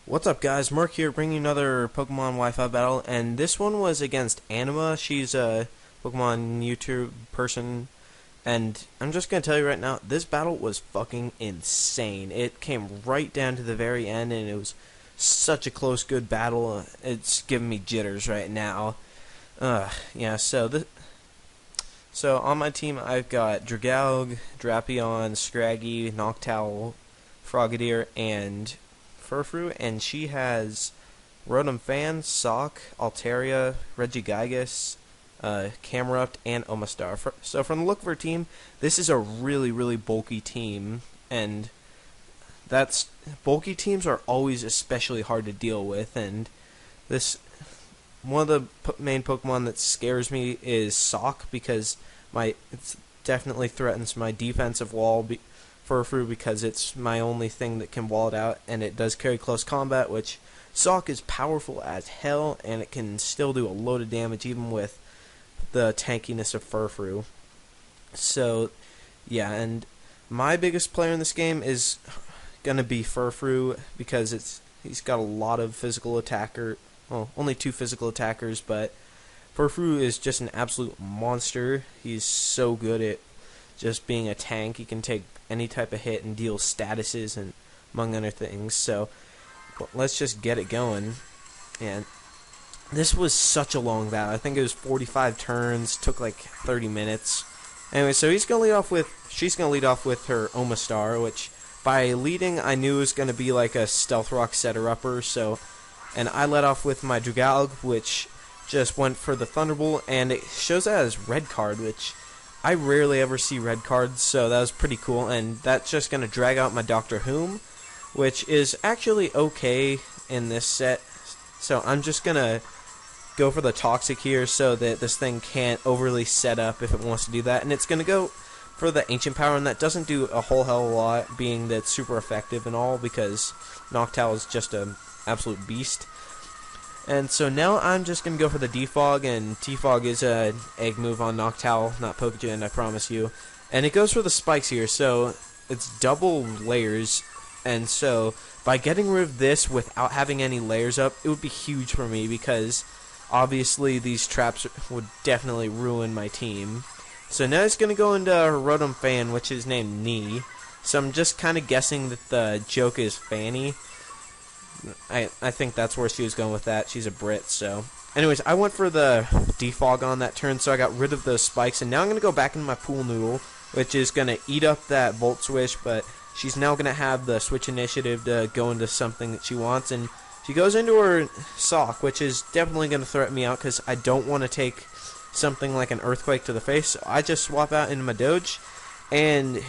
What's up, guys? Merc here, bringing you another Pokemon Wi-Fi battle, and this one was against Anima. She's a Pokemon YouTube person, and I'm just gonna tell you right now, this battle was fucking insane. It came right down to the very end, and it was such a close, good battle. It's giving me jitters right now. Yeah. So on my team, I've got Dragalg, Drapion, Scraggy, Noctowl, Frogadier, and Furfrou, and she has Rotom Fan, Sock, Altaria, Regigigas, Camerupt, and Omastar. So from the look of her team, this is a really, really bulky team, and that's bulky teams are always especially hard to deal with, and this one of the main Pokemon that scares me is Sock because it definitely threatens my defensive wall. Furfrou because it's my only thing that can wall it out, and it does carry close combat, which Sock is powerful as hell, and it can still do a load of damage even with the tankiness of Furfrou. So, yeah, and my biggest player in this game is gonna be Furfrou because he's got a lot of physical attacker. Well, only 2 physical attackers, but Furfrou is just an absolute monster. He's so good at just being a tank. He can take any type of hit and deal statuses and among other things. So let's just get it going. And this was such a long battle. I think it was 45 turns, took like 30 minutes. Anyway, so she's gonna lead off with her Omastar, which by leading I knew was gonna be like a Stealth Rock setter upper. And I led off with my Dragalg, which just went for the Thunderbolt, and it shows that as red card, which I rarely ever see red cards, so that was pretty cool. And that's just going to drag out my Dr. Whom, which is actually okay in this set. So I'm just going to go for the Toxic here so that this thing can't overly set up if it wants to do that. And it's going to go for the Ancient Power, and that doesn't do a whole hell of a lot, being that it's super effective and all, because Noctowl is just an absolute beast. And so now I'm just going to go for the Defog, and Defog is an egg move on Noctowl, not Pokegen, I promise you. And it goes for the spikes here, so it's double layers, and so by getting rid of this without having any layers up, it would be huge for me, because obviously these traps would definitely ruin my team. So now it's going to go into Rotom Fan, which is named Knee. So I'm just kind of guessing that the joke is Fanny. I think that's where she was going with that. She's a Brit, so. Anyways, I went for the Defog on that turn, so I got rid of those spikes. And now I'm going to go back into my Pool Noodle, which is going to eat up that Volt Switch, but she's now going to have the Switch Initiative to go into something that she wants. And she goes into her Sock, which is definitely going to threaten me out because I don't want to take something like an Earthquake to the face. So I just swap out into my Doge, and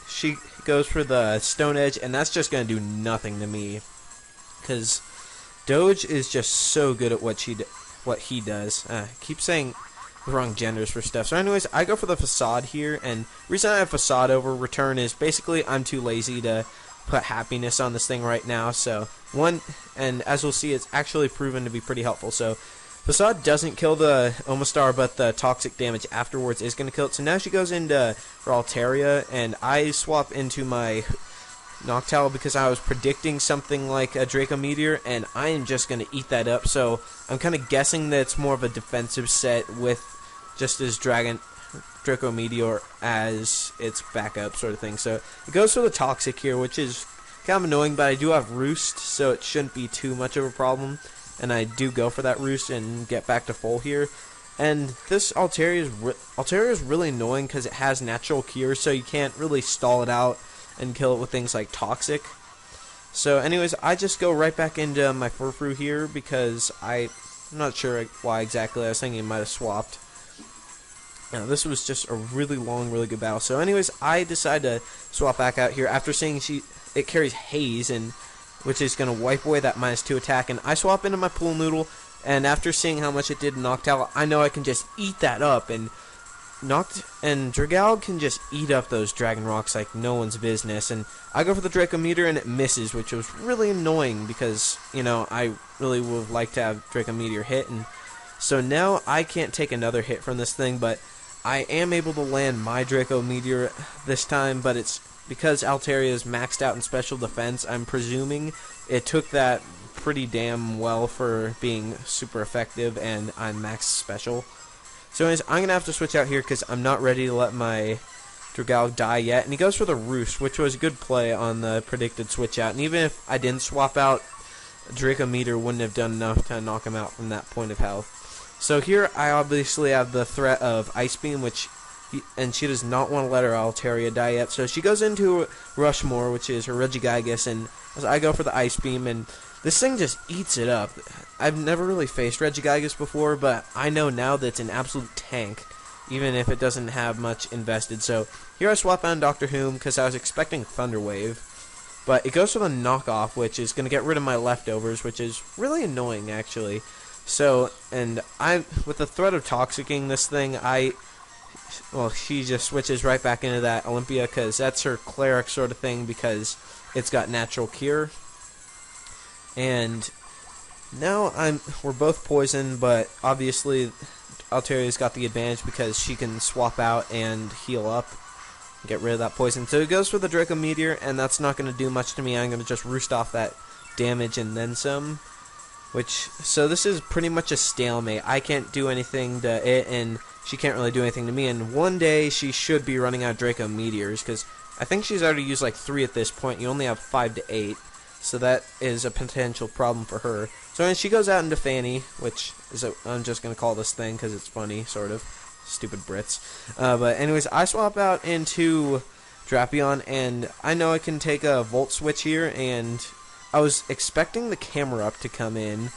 she goes for the Stone Edge, and that's just going to do nothing to me. Because Doge is just so good at what he does. I keep saying the wrong genders for stuff. So anyways, I go for the Facade here, and the reason I have Facade over Return is basically I'm too lazy to put Happiness on this thing right now. So and as we'll see, it's actually proven to be pretty helpful. So Facade doesn't kill the Omastar, but the toxic damage afterwards is going to kill it. So now she goes into her Altaria, and I swap into my Noctowl because I was predicting something like a Draco Meteor, and I am just going to eat that up. So I'm kind of guessing that it's more of a defensive set with just as Draco Meteor as its backup sort of thing. So it goes for the Toxic here, which is kind of annoying, but I do have Roost, so it shouldn't be too much of a problem. And I do go for that Roost and get back to full here. And this Altaria is really annoying because it has natural cure, so you can't really stall it out and kill it with things like Toxic. So anyways, I just go right back into my Furfrou here because I'm not sure why exactly. I was thinking it might have swapped. Now, this was just a really long, really good battle. So anyways, I decide to swap back out here after seeing it carries Haze, and which is going to wipe away that -2 attack. And I swap into my Pool Noodle, and after seeing how much it did to Noctowl, I know I can just eat that up, and Dragalg can just eat up those Dragon Rocks like no one's business. And I go for the Draco Meteor, and it misses, which was really annoying because, you know, I really would have liked to have Draco Meteor hit. And so now I can't take another hit from this thing, but I am able to land my Draco Meteor this time, but it's because Altaria is maxed out in special defense, I'm presuming it took that pretty damn well for being super effective, and I'm max special. So anyways, I'm going to have to switch out here because I'm not ready to let my Dragal die yet. And he goes for the Roost, which was a good play on the predicted switch out. And even if I didn't swap out, Draco Meter wouldn't have done enough to knock him out from that point of health. So here I obviously have the threat of Ice Beam, and she does not want to let her Altaria die yet. So she goes into Rushmore, which is her Regigigas, and as I go for the Ice Beam, and this thing just eats it up. I've never really faced Regigigas before, but I know now that it's an absolute tank, even if it doesn't have much invested. So here I swap on Dr. Whom because I was expecting Thunder Wave, but it goes for the knockoff, which is going to get rid of my leftovers, which is really annoying actually. So, and with the threat of Toxicking this thing, she just switches right back into that Olympia because that's her cleric sort of thing because it's got natural cure. And now we're both poisoned, but obviously Altaria's got the advantage because she can swap out and heal up, get rid of that poison. So he goes for the Draco Meteor, and that's not going to do much to me. I'm going to just roost off that damage and then some. So this is pretty much a stalemate. I can't do anything to it, and she can't really do anything to me. And one day she should be running out of Draco Meteors because I think she's already used like 3 at this point. You only have 5 to 8. So that is a potential problem for her. So and she goes out into Fanny, which is I'm just going to call this thing because it's funny, sort of. Stupid Brits. But anyways, I swap out into Drapion, and I know I can take a Volt Switch here, and I was expecting the camera up to come in,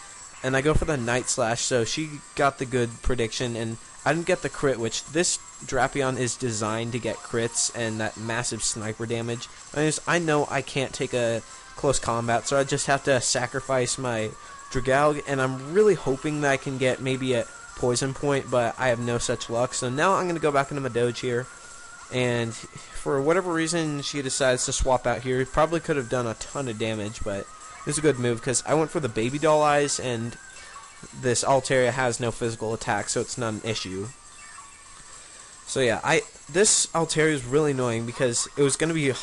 and I go for the Night Slash, so she got the good prediction, and I didn't get the crit, which this Drapion is designed to get crits and that massive sniper damage. Anyways, I know I can't take a close combat, so I just have to sacrifice my Dragalg, and I'm really hoping that I can get maybe a poison point, but I have no such luck. So now I'm going to go back into my Doge here, and for whatever reason she decides to swap out here. Probably could have done a ton of damage, but it was a good move because I went for the Baby Doll Eyes, and this Altaria has no physical attack, so it's not an issue. So yeah, this Altaria is really annoying because it was going to be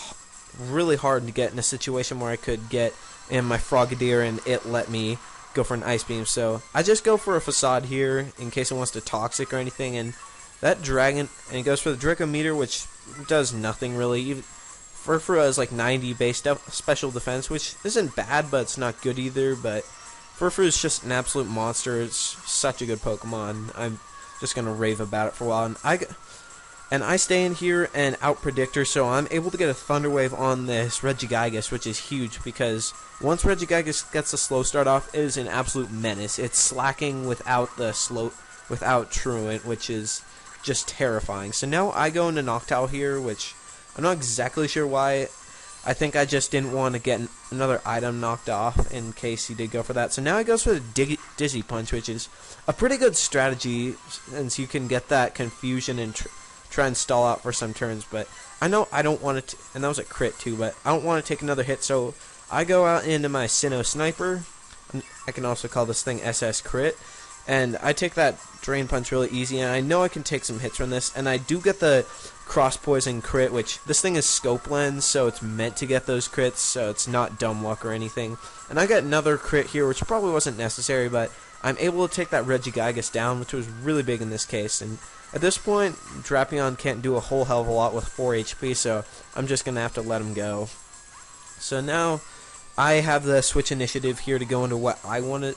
really hard to get in a situation where I could get in my Frogadier and it let me go for an Ice Beam. So I just go for a Facade here in case it wants to Toxic or anything, and that Dragon, and it goes for the Draco Meteor, which does nothing really. Furfura has like 90 base special defense, which isn't bad, but it's not good either. But Furfura is just an absolute monster. It's such a good Pokemon. I'm just going to rave about it for a while, and I stay in here and out-predict her, so I'm able to get a Thunder Wave on this Regigigas, which is huge, because once Regigigas gets a slow start off, it is an absolute menace. It's slacking without Truant, which is just terrifying. So now I go into Noctowl here, which I'm not exactly sure why. I think I just didn't want to get another item knocked off in case he did go for that. So now he goes for the Dizzy Punch, which is a pretty good strategy, since you can get that confusion and try and stall out for some turns. But I know I don't want to, and that was a crit too, but I don't want to take another hit, so I go out into my Sinnoh Sniper. I can also call this thing SS Crit, and I take that Drain Punch really easy, and I know I can take some hits from this, and I do get the Cross Poison crit, which this thing is Scope Lens, so it's meant to get those crits, so it's not dumb luck or anything. And I got another crit here, which probably wasn't necessary, but I'm able to take that Regigigas down, which was really big in this case. And at this point, Drapion can't do a whole hell of a lot with 4 HP, so I'm just going to have to let him go. So now I have the switch initiative here to go into what I wanted.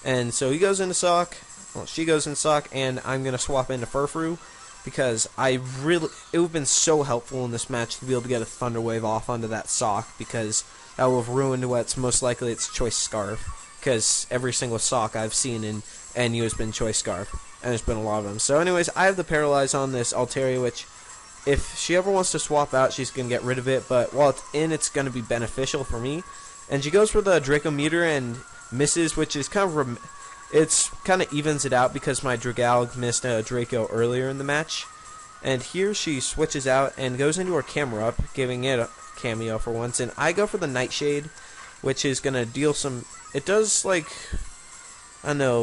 And so he goes into Sock, well, she goes in Sock, and I'm going to swap into Furfrou, because it would have been so helpful in this match to be able to get a Thunder Wave off onto that Sock, because that would have ruined what's most likely its Choice Scarf, because every single Sock I've seen in NU has been Choice Scarf, and there's been a lot of them. So anyways, I have the Paralyze on this Altaria, which if she ever wants to swap out, she's going to get rid of it, but while it's in, it's going to be beneficial for me. And she goes for the Draco Meteor and misses, which is kind of it's kind of evens it out because my Dragalg missed a Draco earlier in the match. And here she switches out and goes into her Camera Up, giving it a cameo for once. And I go for the Nightshade, which is going to deal some... It does, like, I don't know,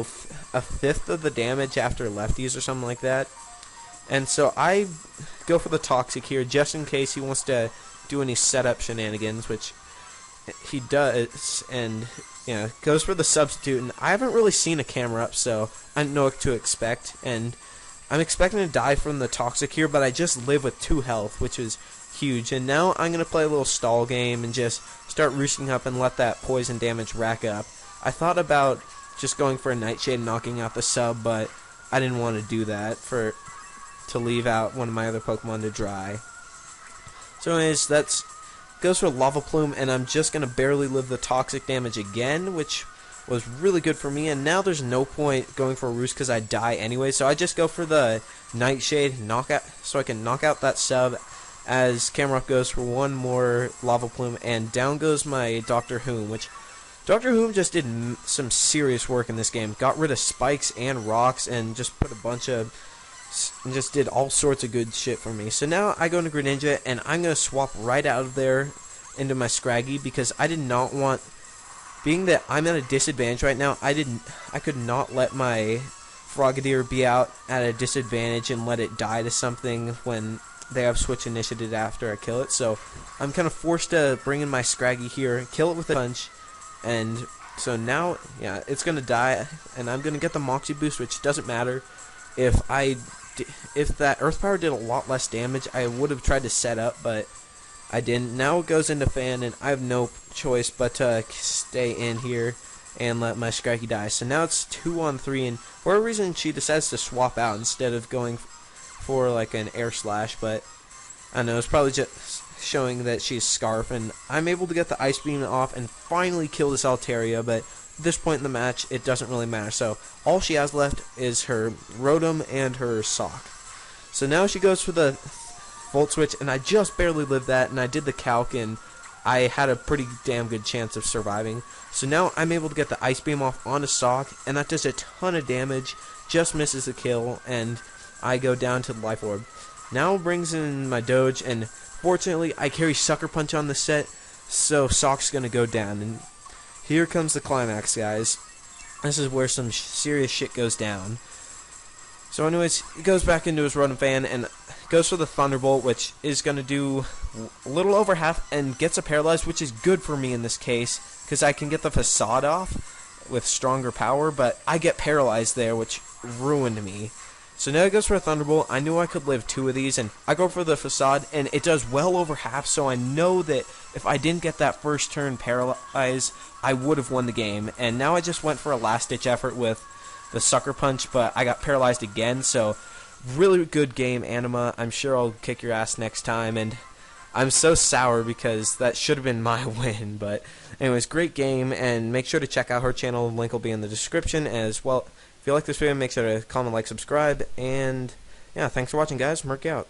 a fifth of the damage after lefties or something like that. And so I go for the Toxic here, just in case he wants to do any setup shenanigans, which... he does, and goes for the substitute. And I haven't really seen a camera up, so I don't know what to expect. And I'm expecting to die from the toxic here, but I just live with 2 health, which is huge. And now I'm gonna play a little stall game and just start roosting up and let that poison damage rack up. I thought about just going for a Nightshade and knocking out the sub, but I didn't want to do that to leave out one of my other Pokemon to dry. So anyways, that's goes for Lava Plume, and I'm just going to barely live the toxic damage again, which was really good for me. And now there's no point going for a Roost because I die anyway, so I just go for the Nightshade knockout so I can knock out that sub as Camerupt goes for one more Lava Plume, and down goes my Dr. Whom, which Dr. Whom just did some serious work in this game. Got rid of spikes and rocks and just put a bunch of and just did all sorts of good shit for me. So now I go into Greninja, and I'm going to swap right out of there into my Scraggy because I did not want, being that I'm at a disadvantage right now, I could not let my Frogadier be out at a disadvantage and let it die to something when they have switch initiative after I kill it. So I'm kind of forced to bring in my Scraggy here, kill it with a punch, and so now, yeah, it's going to die, and I'm going to get the Moxie boost, which doesn't matter. If that Earth Power did a lot less damage, I would have tried to set up, but I didn't. Now it goes into Fan, and I have no choice but to stay in here and let my Scraggy die. So now it's 2-on-3, and for a reason she decides to swap out instead of going for like an Air Slash, but I don't know, it's probably just showing that she's Scarf, and I'm able to get the Ice Beam off and finally kill this Altaria, but at this point in the match, it doesn't really matter. So all she has left is her Rotom and her Sock. So now she goes for the Volt Switch, and I just barely lived that, and I did the calc, and I had a pretty damn good chance of surviving. So now I'm able to get the Ice Beam off on a Sock, and that does a ton of damage, just misses the kill, and I go down to the Life Orb. Now brings in my Doge, and fortunately I carry Sucker Punch on the set, so Sock's going to go down, and here comes the climax, guys. This is where some serious shit goes down. So anyways, he goes back into his Rotom Fan and goes for the Thunderbolt, which is going to do a little over half and gets a Paralyzed, which is good for me in this case because I can get the Facade off with stronger power, but I get Paralyzed there, which ruined me. So now it goes for a Thunderbolt. I knew I could live 2 of these, and I go for the Facade, and it does well over half, so I know that if I didn't get that first turn Paralyzed, I would have won the game. And now I just went for a last-ditch effort with the Sucker Punch, but I got Paralyzed again, so really good game, Anima. I'm sure I'll kick your ass next time, and I'm so sour because that should have been my win. But anyways, great game, and make sure to check out her channel. The link will be in the description as well. If you like this video, make sure to comment, like, subscribe, and yeah, thanks for watching, guys. Merc out.